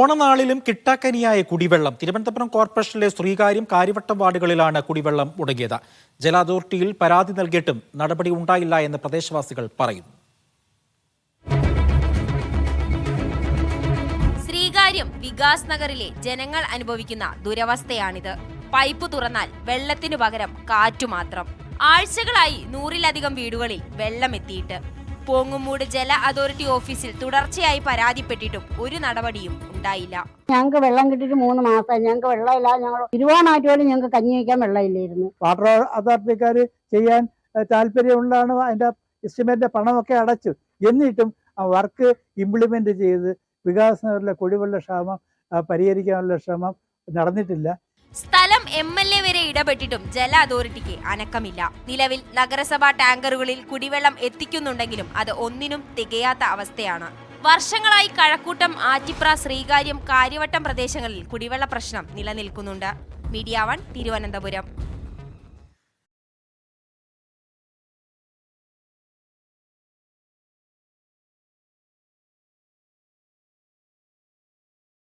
ഓണനാളിലും കിട്ടാക്കനിയായ കുടിവെള്ളം. തിരുവനന്തപുരം കോർപ്പറേഷനിലെ ശ്രീകാര്യം, കാര്യവട്ടം വാർഡുകളിലാണ് കുടിവെള്ളം മുടങ്ങിയത്. ജല അതോറിറ്റിയിൽ പരാതി നൽകിയിട്ടും നടപടി ഉണ്ടായില്ല എന്ന് പ്രദേശവാസികൾ പറയുന്നു. ശ്രീകാര്യം വികാസ് നഗറിലെ ജനങ്ങൾ അനുഭവിക്കുന്ന ദുരവസ്ഥയാണിത്. പൈപ്പ് തുറന്നാൽ വെള്ളത്തിനു പകരം കാറ്റു മാത്രം. ആഴ്ചകളായി 100-ലധികം വീടുകളിൽ വെള്ളമെത്തിയിട്ട്. പോങ്ങുമൂട് ജല അതോറിറ്റി ഓഫീസിൽ തുടർച്ചയായി പരാതിപ്പെട്ടിട്ടും ഒരു നടപടിയും ഉണ്ടായില്ല. ഞങ്ങൾക്ക് വെള്ളം കിട്ടിയിട്ട് 3 മാസമായി. ഞങ്ങൾക്ക് വെള്ളമില്ല. ഞങ്ങൾ ഇരുവാനായിട്ട് പോലും ഞങ്ങൾക്ക് കഞ്ഞി വയ്ക്കാൻ വെള്ളമില്ലായിരുന്നു. വാട്ടർ അതോറിറ്റിക്കാർ ചെയ്യാൻ താല്പര്യമുള്ളതാണ്. അതിന്റെ എസ്റ്റിമേറ്റിന്റെ പണമൊക്കെ അടച്ചു. എന്നിട്ടും ആ വർക്ക് ഇംപ്ലിമെന്റ് ചെയ്ത് വികാസ് നഗറിലെ കുടിവെള്ള ക്ഷാമം പരിഹരിക്കാനുള്ള ശ്രമം നടന്നിട്ടില്ല. സ്ഥലം MLA വരെ ഇടപെട്ടിട്ടും ജല അതോറിറ്റിക്ക് അനക്കമില്ല. നിലവിൽ നഗരസഭാ ടാങ്കറുകളിൽ കുടിവെള്ളം എത്തിക്കുന്നുണ്ടെങ്കിലും അത് ഒന്നിനും തികയാത്ത അവസ്ഥയാണ്. വർഷങ്ങളായി കഴക്കൂട്ടം, ആറ്റിപ്ര, ശ്രീകാര്യം, കാര്യവട്ടം പ്രദേശങ്ങളിൽ കുടിവെള്ള പ്രശ്നം നിലനിൽക്കുന്നുണ്ട്. മീഡിയ 1 തിരുവനന്തപുരം.